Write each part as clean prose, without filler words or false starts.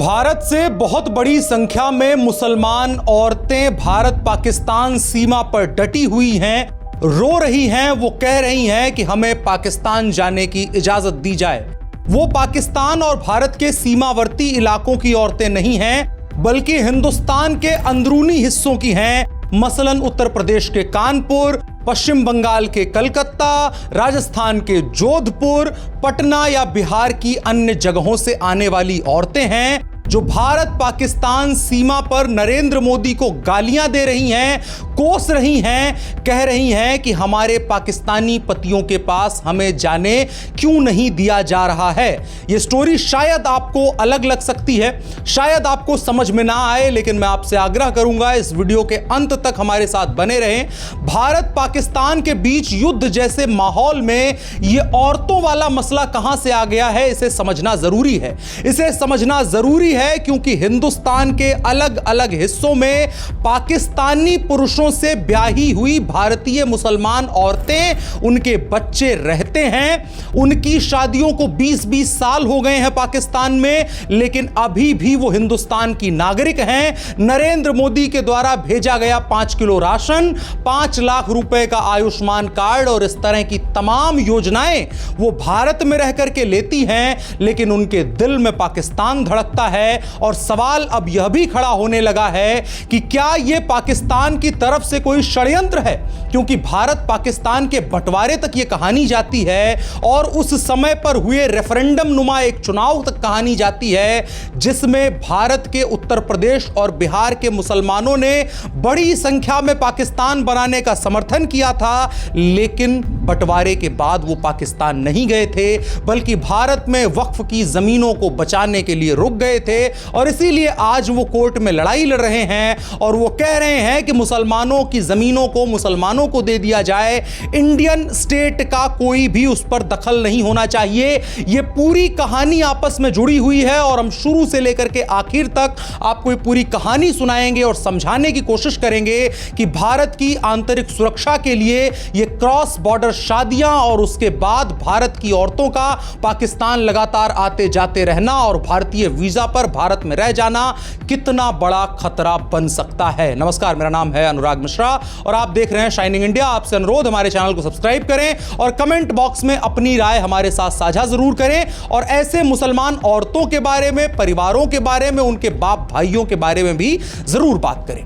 भारत से बहुत बड़ी संख्या में मुसलमान औरतें भारत पाकिस्तान सीमा पर डटी हुई हैं, रो रही हैं। वो कह रही हैं कि हमें पाकिस्तान जाने की इजाजत दी जाए। वो पाकिस्तान और भारत के सीमावर्ती इलाकों की औरतें नहीं हैं, बल्कि हिंदुस्तान के अंदरूनी हिस्सों की हैं। मसलन उत्तर प्रदेश के कानपुर, पश्चिम बंगाल के कलकत्ता, राजस्थान के जोधपुर, पटना या बिहार की अन्य जगहों से आने वाली औरतें हैं जो भारत पाकिस्तान सीमा पर नरेंद्र मोदी को गालियां दे रही हैं, कोस रही हैं, कह रही हैं कि हमारे पाकिस्तानी पतियों के पास हमें जाने क्यों नहीं दिया जा रहा है। यह स्टोरी शायद आपको अलग लग सकती है, शायद आपको समझ में ना आए, लेकिन मैं आपसे आग्रह करूंगा इस वीडियो के अंत तक हमारे साथ बने रहें। भारत पाकिस्तान के बीच युद्ध जैसे माहौल में यह औरतों वाला मसला कहां से आ गया है, इसे समझना जरूरी है। इसे समझना जरूरी है क्योंकि हिंदुस्तान के अलग अलग हिस्सों में पाकिस्तानी पुरुषों से ब्याही हुई भारतीय मुसलमान औरतें, उनके बच्चे रहते हैं। उनकी शादियों को 20-20 साल हो गए हैं पाकिस्तान में, लेकिन अभी भी वो हिंदुस्तान की नागरिक हैं। नरेंद्र मोदी के द्वारा भेजा गया 5 किलो राशन, 5 लाख रुपए का आयुष्मान कार्ड और इस तरह की तमाम योजनाएं वो भारत में रह करके लेती हैं, लेकिन उनके दिल में पाकिस्तान धड़कता है। और सवाल अब यह भी खड़ा होने लगा है कि क्या यह पाकिस्तान की तरफ से कोई षड्यंत्र है, क्योंकि भारत पाकिस्तान के बंटवारे तक यह कहानी जाती है और उस समय पर हुए रेफरेंडम नुमा एक चुनाव तक कहानी जाती है, जिसमें भारत के उत्तर प्रदेश और बिहार के मुसलमानों ने बड़ी संख्या में पाकिस्तान बनाने का समर्थन किया था, लेकिन बंटवारे के बाद वो पाकिस्तान नहीं गए थे, बल्कि भारत में वक्फ की जमीनों को बचाने के लिए रुक गए थे। और इसीलिए आज वो कोर्ट में लड़ाई लड़ रहे हैं और वो कह रहे हैं कि मुसलमानों की जमीनों को मुसलमानों को दे दिया जाए, इंडियन स्टेट का कोई भी उस पर दखल नहीं होना चाहिए। ये पूरी कहानी आपस में जुड़ी हुई है और हम शुरू से लेकर के आखिर तक आपको ये पूरी कहानी सुनाएंगे और समझाने की कोशिश करेंगे कि भारत की आंतरिक सुरक्षा के लिए ये क्रॉस बॉर्डर शादियां और उसके बाद भारत की औरतों का पाकिस्तान लगातार आते जाते रहना और भारतीय वीजा पर भारत में रह जाना कितना बड़ा खतरा बन सकता है। नमस्कार, मेरा नाम है अनुराग मिश्रा और आप देख रहे हैं शाइनिंग इंडिया। आपसे अनुरोध, हमारे चैनल को सब्सक्राइब करें और कमेंट बॉक्स में अपनी राय हमारे साथ साझा जरूर करें और ऐसे मुसलमान औरतों के बारे में, परिवारों के बारे में, उनके बाप भाइयों के बारे में भी जरूर बात करें।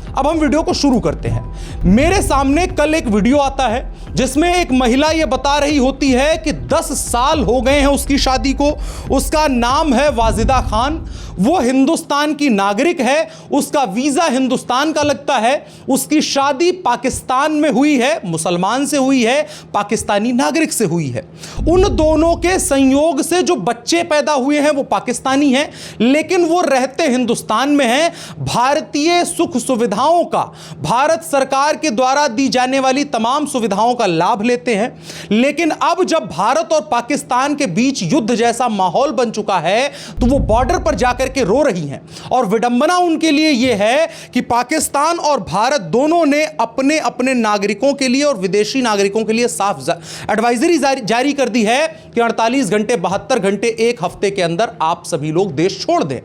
अब हम वीडियो को शुरू करते हैं। मेरे सामने कल एक वीडियो आता है जिसमें एक महिला यह बता रही होती है कि 10 साल हो गए हैं उसकी शादी को। उसका नाम है वाजिदा खान, वो हिंदुस्तान की नागरिक है, उसका वीजा हिंदुस्तान का लगता है, उसकी शादी पाकिस्तान में हुई है, मुसलमान से हुई है, पाकिस्तानी नागरिक से हुई है। उन दोनों के संयोग से जो बच्चे पैदा हुए हैं वो पाकिस्तानी हैं, लेकिन वो रहते हिंदुस्तान में हैं। भारतीय सुख सुविधाओं का, भारत सरकार के द्वारा दी जाने वाली तमाम सुविधाओं का लाभ लेते हैं। लेकिन अब जब भारत और पाकिस्तान के बीच युद्ध जैसा माहौल बन चुका है तो वो बॉर्डर पर जाकर के रो रही हैं। और विडंबना उनके लिए यह है कि पाकिस्तान और भारत दोनों ने अपने अपने नागरिकों के लिए और विदेशी नागरिकों के लिए साफ एडवाइजरी जारी कर दी है कि 48 घंटे, 72 घंटे, एक हफ्ते के अंदर आप सभी लोग देश छोड़ दें।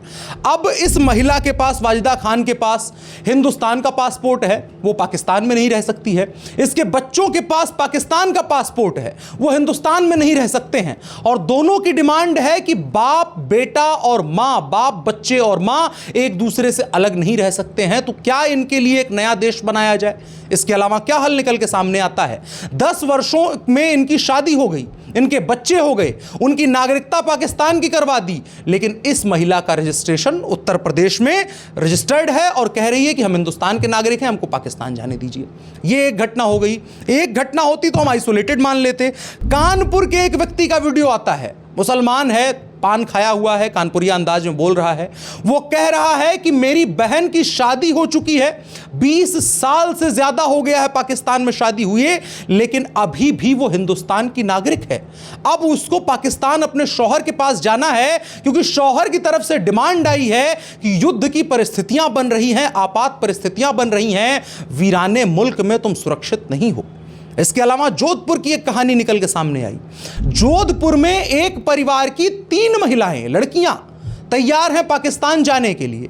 अब इस महिला के पास, वाजिदा खान के पास हिंदुस्तान का पासपोर्ट है, वो पाकिस्तान में नहीं रह सकती है। इसके बच्चों के पास पाकिस्तान का पासपोर्ट है, वो हिंदुस्तान में नहीं रह सकते हैं। और दोनों की डिमांड है कि बाप बेटा और मां, बाप बच्चे और मां एक दूसरे से अलग नहीं रह सकते हैं। तो क्या इनके लिए एक नया देश बनाया जाए? इसके अलावा क्या हल निकल के सामने आता है? 10 वर्षों में इनकी शादी हो गई, इनके बच्चे हो गए, उनकी नागरिकता पाकिस्तान की करवा दी, लेकिन इस महिला का रजिस्ट्रेशन उत्तर प्रदेश में रजिस्टर्ड है और कह रही है कि हम हिंदुस्तान के नागरिक हैं, हमको पाकिस्तान जाने दीजिए। यह एक घटना हो गई। एक घटना होती तो हम आइसोलेटेड मान लेते। कानपुर के एक व्यक्ति का वीडियो आता है, मुसलमान है, पान खाया हुआ है, कानपुरिया अंदाज में बोल रहा है। वो कह रहा है कि मेरी बहन की शादी हो चुकी है, 20 साल से ज्यादा हो गया है पाकिस्तान में शादी हुए, लेकिन अभी भी वो हिंदुस्तान की नागरिक है। अब उसको पाकिस्तान अपने शौहर के पास जाना है क्योंकि शौहर की तरफ से डिमांड आई है कि युद्ध की परिस्थितियां बन रही हैं, आपात परिस्थितियां बन रही हैं, वीराने मुल्क में तुम सुरक्षित नहीं हो। इसके अलावा जोधपुर की एक कहानी निकल के सामने आई। जोधपुर में एक परिवार की 3 महिलाएं, लड़कियां तैयार हैं पाकिस्तान जाने के लिए।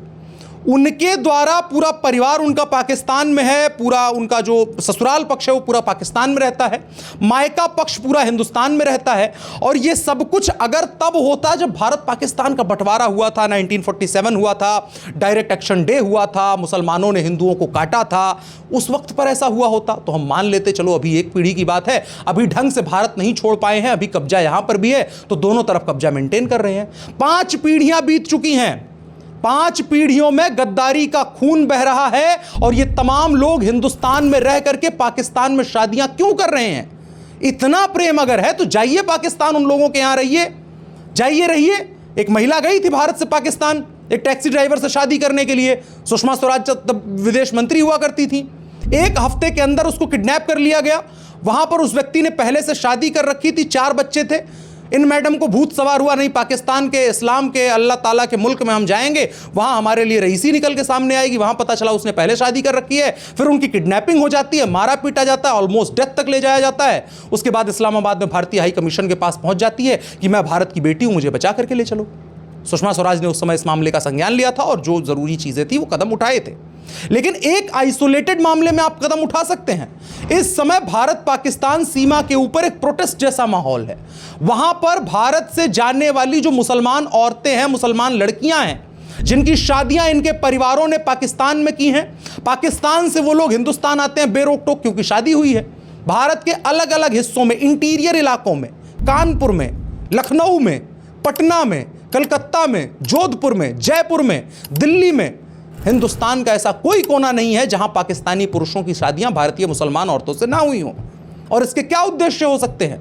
उनके द्वारा पूरा परिवार उनका पाकिस्तान में है, पूरा उनका जो ससुराल पक्ष है वो पूरा पाकिस्तान में रहता है, मायका पक्ष पूरा हिंदुस्तान में रहता है। और ये सब कुछ अगर तब होता जब भारत पाकिस्तान का बंटवारा हुआ था, 1947 हुआ था, डायरेक्ट एक्शन डे हुआ था, मुसलमानों ने हिंदुओं को काटा था, उस वक्त पर ऐसा हुआ होता तो हम मान लेते चलो अभी एक पीढ़ी की बात है, अभी ढंग से भारत नहीं छोड़ पाए हैं, अभी कब्जा यहां पर भी है तो दोनों तरफ कब्जा मेंटेन कर रहे हैं। 5 पीढ़ियां बीत चुकी हैं, 5 पीढ़ियों में गद्दारी का खून बह रहा है और ये तमाम लोग हिंदुस्तान में रह करके पाकिस्तान में शादियां क्यों कर रहे हैं? इतना प्रेम अगर है तो जाइए पाकिस्तान, उन लोगों के यहां रहिए, जाइए रहिए। एक महिला गई थी भारत से पाकिस्तान एक टैक्सी ड्राइवर से शादी करने के लिए, सुषमा स्वराज तब विदेश मंत्री हुआ करती थी। 1 हफ्ते के अंदर उसको किडनैप कर लिया गया। वहां पर उस व्यक्ति ने पहले से शादी कर रखी थी, 4 बच्चे थे। इन मैडम को भूत सवार हुआ, नहीं पाकिस्तान के, इस्लाम के, अल्लाह ताला के मुल्क में हम जाएंगे, वहां हमारे लिए रईसी निकल के सामने आएगी। वहां पता चला उसने पहले शादी कर रखी है, फिर उनकी किडनैपिंग हो जाती है, मारा पीटा जाता है, ऑलमोस्ट डेथ तक ले जाया जाता है। उसके बाद इस्लामाबाद में भारतीय हाई कमीशन के पास पहुंच जाती है कि मैं भारत की बेटी हूं, मुझे बचा करके ले चलो। सुषमा स्वराज ने उस समय इस मामले का संज्ञान लिया था और जो जरूरी चीजें थी वो कदम उठाए थे। लेकिन एक आइसोलेटेड मामले में आप कदम उठा सकते हैं। इस समय भारत पाकिस्तान सीमा के ऊपर एक प्रोटेस्ट जैसा माहौल है। वहां पर भारत से जाने वाली जो मुसलमान औरतें हैं, मुसलमान लड़कियां हैं, जिनकी शादियां इनके परिवारों ने पाकिस्तान में की हैं, पाकिस्तान से वो लोग हिंदुस्तान आते हैं बेरोक टोक क्योंकि शादी हुई है। भारत के अलग अलग हिस्सों में, इंटीरियर इलाकों में, कानपुर में, लखनऊ में, पटना में, कलकत्ता में, जोधपुर में, जयपुर में, दिल्ली में, हिंदुस्तान का ऐसा कोई कोना नहीं है जहां पाकिस्तानी पुरुषों की शादियां भारतीय मुसलमान औरतों से ना हुई हों। और इसके क्या उद्देश्य हो सकते हैं?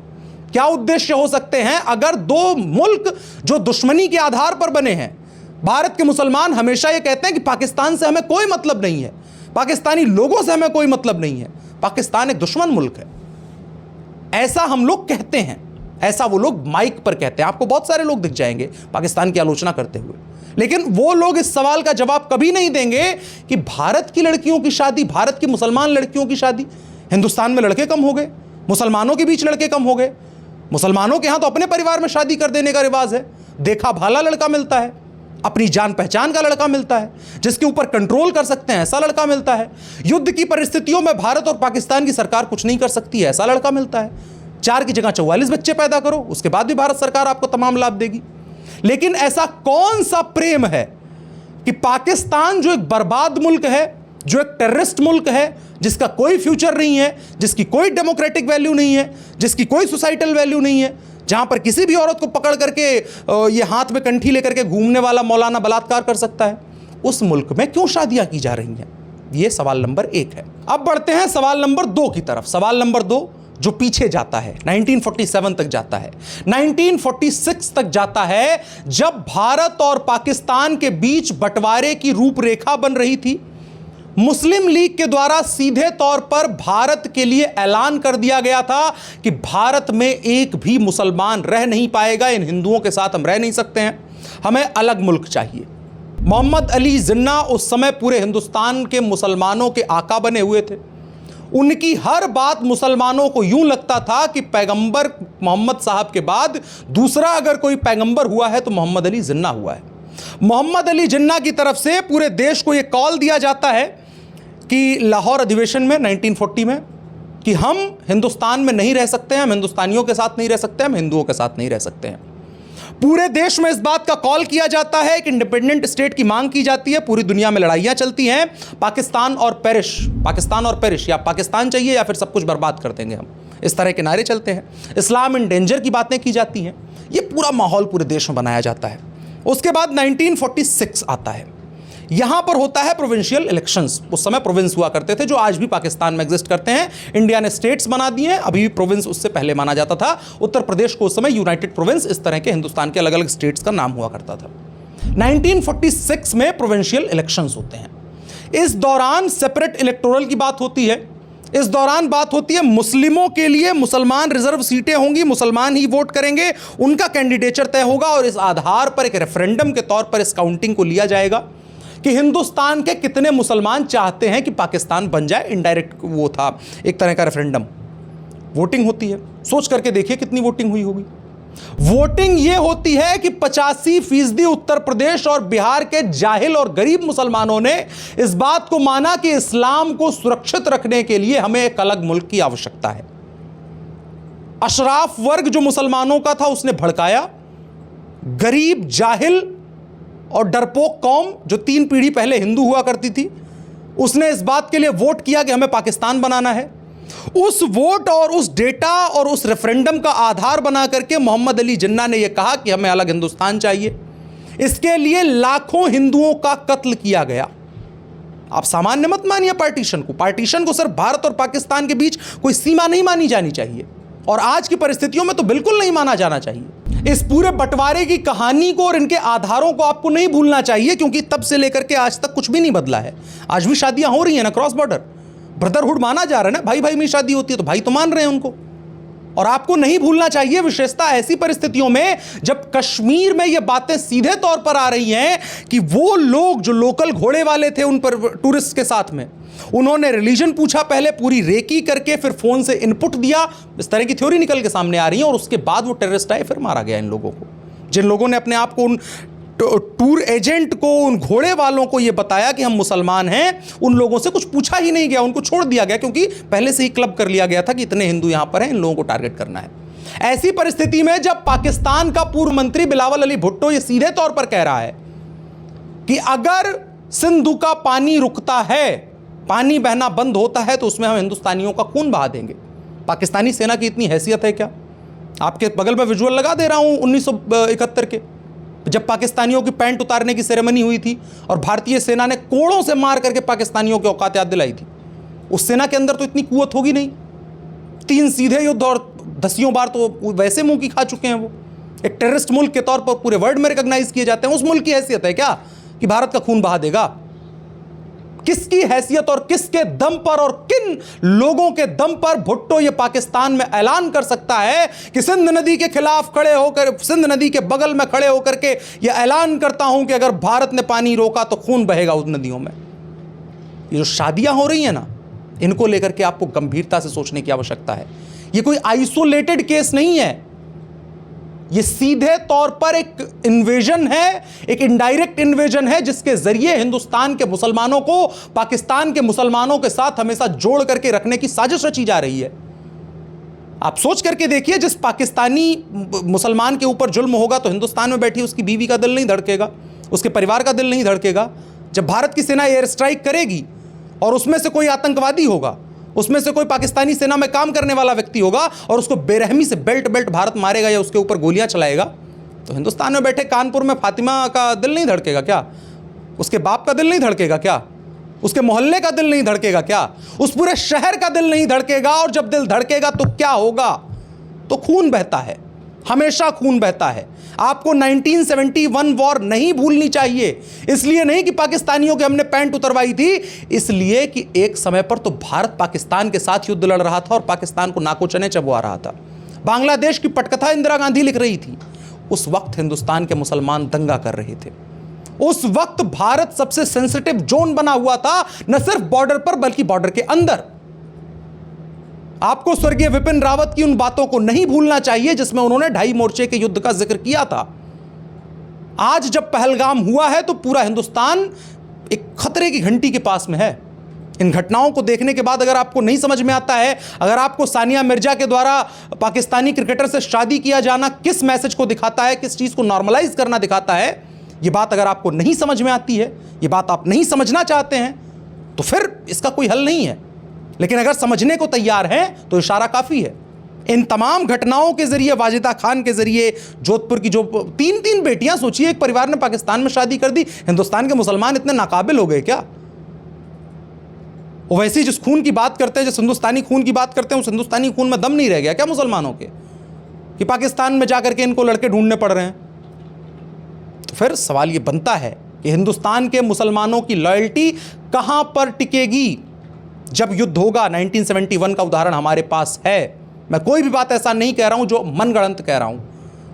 क्या उद्देश्य हो सकते हैं? अगर 2 मुल्क जो दुश्मनी के आधार पर बने हैं, भारत के मुसलमान हमेशा यह कहते हैं कि पाकिस्तान से हमें कोई मतलब नहीं है, पाकिस्तानी लोगों से हमें कोई मतलब नहीं है, पाकिस्तान एक दुश्मन मुल्क है, ऐसा हम लोग कहते हैं, ऐसा वो लोग माइक पर कहते हैं। आपको बहुत सारे लोग दिख जाएंगे पाकिस्तान की आलोचना करते हुए, लेकिन वो लोग इस सवाल का जवाब कभी नहीं देंगे कि भारत की लड़कियों की शादी, भारत की मुसलमान लड़कियों की शादी, हिंदुस्तान में लड़के कम हो गए, मुसलमानों के बीच लड़के कम हो गए। मुसलमानों के यहां तो अपने परिवार में शादी कर देने का रिवाज है, देखा भाला लड़का मिलता है, अपनी जान पहचान का लड़का मिलता है, जिसके ऊपर कंट्रोल कर सकते हैं ऐसा लड़का मिलता है। युद्ध की परिस्थितियों में भारत और पाकिस्तान की सरकार कुछ नहीं कर सकती है ऐसा लड़का मिलता है। 4 की जगह 44 बच्चे पैदा करो, उसके बाद भी भारत सरकार आपको तमाम लाभ देगी। लेकिन ऐसा कौन सा प्रेम है कि पाकिस्तान जो एक बर्बाद मुल्क है, जो एक टेररिस्ट मुल्क है, जिसका कोई फ्यूचर नहीं है, जिसकी कोई डेमोक्रेटिक वैल्यू नहीं है, जिसकी कोई सोसाइटल वैल्यू नहीं है, जहां पर किसी भी औरत को पकड़ करके ये हाथ में कंठी लेकर के घूमने वाला मौलाना बलात्कार कर सकता है, उस मुल्क में क्यों शादियां की जा रही हैं? यह सवाल नंबर 1 है। अब बढ़ते हैं सवाल नंबर 2 की तरफ। सवाल नंबर 2 जो पीछे जाता है, 1947 तक जाता है, 1946 तक जाता है, जब भारत और पाकिस्तान के बीच बंटवारे की रूपरेखा बन रही थी। मुस्लिम लीग के द्वारा सीधे तौर पर भारत के लिए ऐलान कर दिया गया था कि भारत में एक भी मुसलमान रह नहीं पाएगा, इन हिंदुओं के साथ हम रह नहीं सकते हैं, हमें अलग मुल्क चाहिए। मोहम्मद अली जिन्ना उस समय पूरे हिंदुस्तान के मुसलमानों के आका बने हुए थे। उनकी हर बात मुसलमानों को यूं लगता था कि पैगंबर मोहम्मद साहब के बाद दूसरा अगर कोई पैगंबर हुआ है तो मोहम्मद अली जिन्ना हुआ है। मोहम्मद अली जिन्ना की तरफ से पूरे देश को यह कॉल दिया जाता है कि लाहौर अधिवेशन में 1940 में कि हम हिंदुस्तान में नहीं रह सकते हैं, हम हिंदुस्तानियों के साथ नहीं रह सकते, हम हिंदुओं के साथ नहीं रह सकते हैं। पूरे देश में इस बात का कॉल किया जाता है कि इंडिपेंडेंट स्टेट की मांग की जाती है। पूरी दुनिया में लड़ाइयां चलती हैं, पाकिस्तान और पेरिश, या पाकिस्तान चाहिए या फिर सब कुछ बर्बाद कर देंगे हम, इस तरह के नारे चलते हैं। इस्लाम इन डेंजर की बातें की जाती हैं। ये पूरा माहौल पूरे देश में बनाया जाता है। उसके बाद 1946 आता है। यहां पर होता है प्रोविंशियल इलेक्शंस। उस समय प्रोविंस हुआ करते थे जो आज भी पाकिस्तान में एग्जिस्ट करते हैं। इंडिया ने स्टेट्स बना दिए हैं, अभी भी प्रोविंस उससे पहले माना जाता था। उत्तर प्रदेश को उस समय यूनाइटेड प्रोविंस, इस तरह के हिंदुस्तान के अलग अलग स्टेट्स का नाम हुआ करता था। 1946 में प्रोविंशियल इलेक्शंस होते हैं। इस दौरान सेपरेट इलेक्टोरल की बात होती है। इस दौरान बात होती है मुस्लिमों के लिए मुसलमान रिजर्व सीटें होंगी, मुसलमान ही वोट करेंगे, उनका कैंडिडेचर तय होगा और इस आधार पर एक रेफरेंडम के तौर पर इस काउंटिंग को लिया जाएगा कि हिंदुस्तान के कितने मुसलमान चाहते हैं कि पाकिस्तान बन जाए। इनडायरेक्ट वो था, एक तरह का रेफरेंडम, वोटिंग होती है। सोच करके देखिए कितनी वोटिंग हुई होगी। वोटिंग यह होती है कि 85% उत्तर प्रदेश और बिहार के जाहिल और गरीब मुसलमानों ने इस बात को माना कि इस्लाम को सुरक्षित रखने के लिए हमें एक अलग मुल्क की आवश्यकता है। अशराफ वर्ग जो मुसलमानों का था उसने भड़काया, गरीब, जाहिल और डरपोक कौम जो 3 पीढ़ी पहले हिंदू हुआ करती थी, उसने इस बात के लिए वोट किया कि हमें पाकिस्तान बनाना है। उस वोट और उस डेटा और उस रेफरेंडम का आधार बना करके मोहम्मद अली जिन्ना ने यह कहा कि हमें अलग हिंदुस्तान चाहिए। इसके लिए लाखों हिंदुओं का कत्ल किया गया। आप सामान्य मत मानिए पार्टीशन को सिर्फ भारत और पाकिस्तान के बीच कोई सीमा नहीं मानी जानी चाहिए, और आज की परिस्थितियों में तो बिल्कुल नहीं माना जाना चाहिए। इस पूरे बंटवारे की कहानी को और इनके आधारों को आपको नहीं भूलना चाहिए, क्योंकि तब से लेकर के आज तक कुछ भी नहीं बदला है। आज भी शादियां हो रही हैं ना, क्रॉस बॉर्डर ब्रदरहुड माना जा रहा है ना, भाई भाई में शादी होती है तो भाई तो मान रहे हैं उनको। और आपको नहीं भूलना चाहिए विशेषता ऐसी परिस्थितियों में जब कश्मीर में ये बातें सीधे तौर पर आ रही हैं कि वो लोग जो लोकल घोड़े वाले थे उन पर टूरिस्ट के साथ में, उन्होंने रिलीजन पूछा पहले, पूरी रेकी करके फिर फोन से इनपुट दिया, इस तरह की थ्योरी निकल के सामने आ रही है। और उसके बाद वो टेररिस्ट आए, फिर मारा गया इन लोगों को। जिन लोगों ने अपने आप को उन टूर एजेंट को, उन घोड़े वालों को ये बताया कि हम मुसलमान हैं, उन लोगों से कुछ पूछा ही नहीं गया, उनको छोड़ दिया गया, क्योंकि पहले से ही क्लब कर लिया गया था कि इतने हिंदू यहां पर हैं, इन लोगों को टारगेट करना है। ऐसी परिस्थिति में जब पाकिस्तान का पूर्व मंत्री बिलावल अली भुट्टो ये सीधे तौर पर कह रहा है कि अगर सिंधु का पानी रुकता है, पानी बहना बंद होता है, तो उसमें हम हिंदुस्तानियों का खून बहा देंगे। पाकिस्तानी सेना की इतनी हैसियत है क्या? आपके बगल में विजुअल लगा दे रहा हूं 1971 के, जब पाकिस्तानियों की पैंट उतारने की सेरेमनी हुई थी और भारतीय सेना ने कोड़ों से मार करके पाकिस्तानियों की औकात याद दिलाई थी। उस सेना के अंदर तो इतनी कुवत होगी नहीं। 3 सीधे युद्ध और 10 बार तो वैसे मुंह की खा चुके हैं वो। एक टेररिस्ट मुल्क के तौर पर पूरे वर्ल्ड में रिकॉग्नाइज किए जाते हैं। उस मुल्क की हैसियत है क्या कि भारत का खून बहा देगा? किसकी हैसियत और किसके दम पर और किन लोगों के दम पर भुट्टो ये पाकिस्तान में ऐलान कर सकता है कि सिंध नदी के खिलाफ खड़े होकर, सिंध नदी के बगल में खड़े होकर के ये ऐलान करता हूं कि अगर भारत ने पानी रोका तो खून बहेगा उस नदियों में? ये जो शादियां हो रही हैं ना, इनको लेकर के आपको गंभीरता से सोचने की आवश्यकता है। ये कोई आइसोलेटेड केस नहीं है, ये सीधे तौर पर एक इन्वेजन है, एक इनडायरेक्ट इन्वेजन है, जिसके जरिए हिंदुस्तान के मुसलमानों को पाकिस्तान के मुसलमानों के साथ हमेशा जोड़ करके रखने की साजिश रची जा रही है। आप सोच करके देखिए, जिस पाकिस्तानी मुसलमान के ऊपर जुल्म होगा तो हिंदुस्तान में बैठी उसकी बीवी का दिल नहीं धड़केगा, उसके परिवार का दिल नहीं धड़केगा। जब भारत की सेना एयर स्ट्राइक करेगी और उसमें से कोई आतंकवादी होगा, उसमें से कोई पाकिस्तानी सेना में काम करने वाला व्यक्ति होगा और उसको बेरहमी से बेल्ट भारत मारेगा या उसके ऊपर गोलियां चलाएगा, तो हिंदुस्तान में बैठे कानपुर में फातिमा का दिल नहीं धड़केगा क्या? उसके बाप का दिल नहीं धड़केगा क्या? उसके मोहल्ले का दिल नहीं धड़केगा क्या? उस पूरे शहर का दिल नहीं धड़केगा? और जब दिल धड़केगा तो क्या होगा? तो खून बहता है, हमेशा खून बहता है। आपको 1971 वॉर नहीं भूलनी चाहिए। इसलिए नहीं कि पाकिस्तानियों के हमने पैंट उतरवाई थी, इसलिए कि एक समय पर तो भारत पाकिस्तान के साथ युद्ध लड़ रहा था और पाकिस्तान को नाको चने चबवा रहा था। बांग्लादेश की पटकथा इंदिरा गांधी लिख रही थी। उस वक्त हिंदुस्तान के मुसलमान दंगा कर रहे थे। उस वक्त भारत सबसे सेंसिटिव जोन बना हुआ था, न सिर्फ बॉर्डर पर बल्कि बॉर्डर के अंदर। आपको स्वर्गीय विपिन रावत की उन बातों को नहीं भूलना चाहिए जिसमें उन्होंने 2.5 मोर्चे के युद्ध का जिक्र किया था। आज जब पहलगाम हुआ है तो पूरा हिंदुस्तान एक खतरे की घंटी के पास में है। इन घटनाओं को देखने के बाद अगर आपको नहीं समझ में आता है, अगर आपको सानिया मिर्जा के द्वारा पाकिस्तानी क्रिकेटर से शादी किया जाना किस मैसेज को दिखाता है, किस चीज को नॉर्मलाइज करना दिखाता है, यह बात अगर आपको नहीं समझ में आती है, यह बात आप नहीं समझना चाहते हैं, तो फिर इसका कोई हल नहीं है। लेकिन अगर समझने को तैयार हैं तो इशारा काफी है। इन तमाम घटनाओं के जरिए, वाजिदा खान के जरिए, जोधपुर की जो 3 बेटियां, सोचिए एक परिवार ने पाकिस्तान में शादी कर दी, हिंदुस्तान के मुसलमान इतने नाकाबिल हो गए क्या? वैसे जिस खून की बात करते हैं, जिस हिंदुस्तानी खून की बात करते हैं, उस हिंदुस्तानी खून में दम नहीं रह गया क्या मुसलमानों के, कि पाकिस्तान में जाकर के इनको लड़के ढूंढने पड़ रहे हैं? तो फिर सवाल यह बनता है कि हिंदुस्तान के मुसलमानों की लॉयल्टी कहां पर टिकेगी जब युद्ध होगा? 1971 का उदाहरण हमारे पास है। मैं कोई भी बात ऐसा नहीं कह रहा हूं जो मनगढ़ंत कह रहा हूं।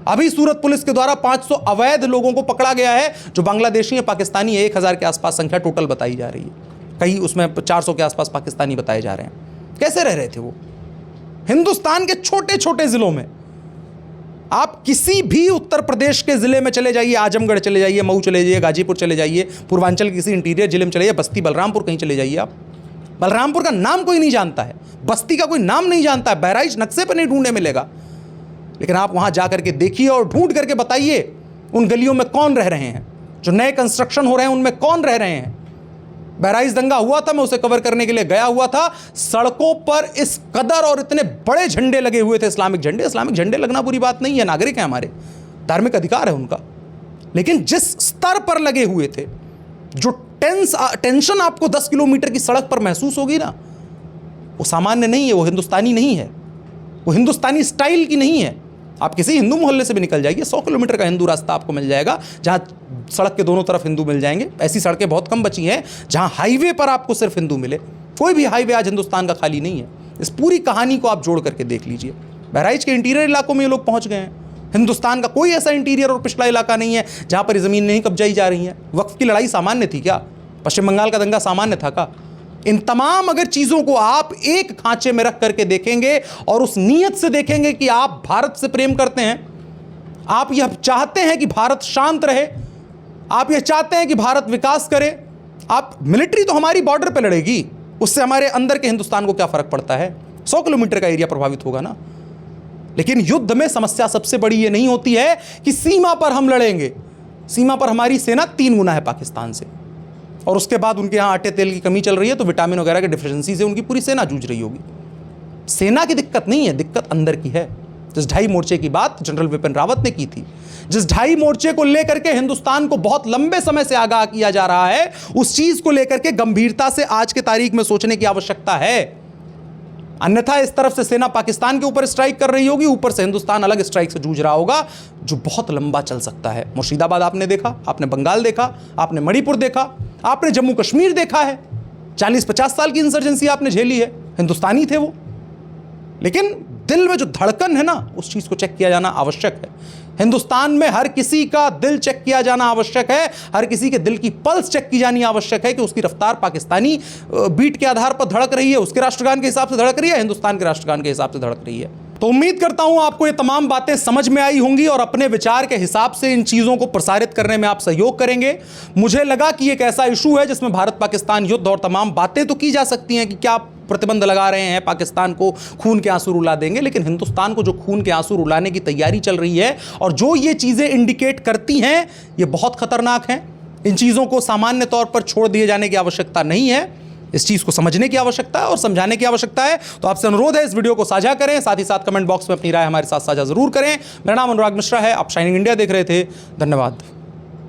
अभी सूरत पुलिस के द्वारा 500 अवैध लोगों को पकड़ा गया है, जो बांग्लादेशी है, पाकिस्तानी 1000 के आसपास संख्या टोटल बताई जा रही है। कई उसमें 400 के आसपास पाकिस्तानी बताए जा रहे हैं। कैसे रह रहे थे वो हिंदुस्तान के छोटे छोटे जिलों में? आप किसी भी उत्तर प्रदेश के जिले में चले जाइए, आजमगढ़ चले जाइए, मऊ चले जाइए, गाजीपुर चले जाइए, पूर्वांचल के किसी इंटीरियर जिले में चले जाइए, बस्ती, बलरामपुर कहीं चले जाइए आप, बलरामपुर का नाम कोई नहीं जानता है, बस्ती का कोई नाम नहीं जानता है, बहराइच नक्शे पर नहीं ढूंढने मिलेगा। लेकिन आप वहां जाकर के देखिए और ढूंढ करके बताइए उन गलियों में कौन रह रहे हैं, जो नए कंस्ट्रक्शन हो रहे हैं उनमें कौन रह रहे हैं। बहराइच दंगा हुआ था, मैं उसे कवर करने के लिए गया हुआ था, सड़कों पर इस कदर और इतने बड़े झंडे लगे हुए थे, इस्लामिक झंडे। इस्लामिक झंडे लगना बुरी बात नहीं है, नागरिक हैं हमारे, धार्मिक अधिकार है उनका। लेकिन जिस स्तर पर लगे हुए थे, जो टेंशन आपको 10 किलोमीटर की सड़क पर महसूस होगी ना, वो सामान्य नहीं है, वो हिंदुस्तानी नहीं है, वो हिंदुस्तानी स्टाइल की नहीं है। आप किसी हिंदू मोहल्ले से भी निकल जाइए, 100 किलोमीटर का हिंदू रास्ता आपको मिल जाएगा जहां सड़क के दोनों तरफ हिंदू मिल जाएंगे। ऐसी सड़कें बहुत कम बची हैं जहां हाईवे पर आपको सिर्फ हिंदू मिले। कोई भी हाईवे आज हिंदुस्तान का खाली नहीं है। इस पूरी कहानी को आप जोड़ करके देख लीजिए। बहराइच के इंटीरियर इलाकों में ये लोग पहुंच गए हैं। हिंदुस्तान का कोई ऐसा इंटीरियर और पिछड़ा इलाका नहीं है जहां पर ज़मीन नहीं कब्जाई जा रही है। वक्फ की लड़ाई सामान्य थी क्या? पश्चिम बंगाल का दंगा सामान्य था क्या? इन तमाम अगर चीज़ों को आप एक खांचे में रख करके देखेंगे और उस नीयत से देखेंगे कि आप भारत से प्रेम करते हैं, आप यह चाहते हैं कि भारत शांत रहे, आप यह चाहते हैं कि भारत विकास करे, आप मिलिट्री तो हमारी बॉर्डर पे लड़ेगी, उससे हमारे अंदर के हिंदुस्तान को क्या फ़र्क पड़ता है? 100 किलोमीटर का एरिया प्रभावित होगा ना। लेकिन युद्ध में समस्या सबसे बड़ी ये नहीं होती है कि सीमा पर हम लड़ेंगे। सीमा पर हमारी सेना 3 गुना है पाकिस्तान से, और उसके बाद उनके यहाँ आटे तेल की कमी चल रही है, तो विटामिन वगैरह की डिफिशिएंसी से उनकी पूरी सेना जूझ रही होगी। सेना की दिक्कत नहीं है, दिक्कत अंदर की है। जिस 2.5 मोर्चे की बात जनरल विपिन रावत ने की थी, जिस 2.5 मोर्चे को लेकर के हिंदुस्तान को बहुत लंबे समय से आगाह किया जा रहा है, उस चीज को लेकर के गंभीरता से आज के तारीख में सोचने की आवश्यकता है। अन्यथा इस तरफ से सेना पाकिस्तान के ऊपर स्ट्राइक कर रही होगी, ऊपर से हिंदुस्तान अलग स्ट्राइक से जूझ रहा होगा, जो बहुत लंबा चल सकता है। मुर्शिदाबाद आपने देखा, आपने बंगाल देखा, आपने मणिपुर देखा, आपने जम्मू कश्मीर देखा है। 40-50 साल की इंसर्जेंसी आपने झेली है, हिंदुस्तानी थे वो। लेकिन दिल में जो धड़कन है ना, उस चीज को चेक किया जाना आवश्यक है। हिंदुस्तान में हर किसी का दिल चेक किया जाना आवश्यक है, हर किसी के दिल की पल्स चेक की जानी आवश्यक है कि उसकी रफ्तार पाकिस्तानी बीट के आधार पर धड़क रही है, उसके राष्ट्रगान के हिसाब से धड़क रही है, हिंदुस्तान के राष्ट्रगान के हिसाब से धड़क रही है। तो उम्मीद करता हूं आपको ये तमाम बातें समझ में आई होंगी और अपने विचार के हिसाब से इन चीजों को प्रसारित करने में आप सहयोग करेंगे। मुझे लगा कि एक ऐसा इशू है जिसमें भारत पाकिस्तान युद्ध और तमाम बातें तो की जा सकती हैं कि क्या प्रतिबंध लगा रहे हैं, पाकिस्तान को खून के आंसू रुला देंगे, लेकिन हिंदुस्तान को जो खून के आंसू रुलाने की तैयारी चल रही है और जो ये चीजें इंडिकेट करती हैं, ये बहुत खतरनाक हैं। इन चीजों को सामान्य तौर पर छोड़ दिए जाने की आवश्यकता नहीं है, इस चीज को समझने की आवश्यकता है और समझाने की आवश्यकता है। तो आपसे अनुरोध है, इस वीडियो को साझा करें, साथ ही साथ कमेंट बॉक्स में अपनी राय हमारे साथ साझा जरूर करें। मेरा नाम अनुराग मिश्रा है, आप शाइनिंग इंडिया देख रहे थे। धन्यवाद।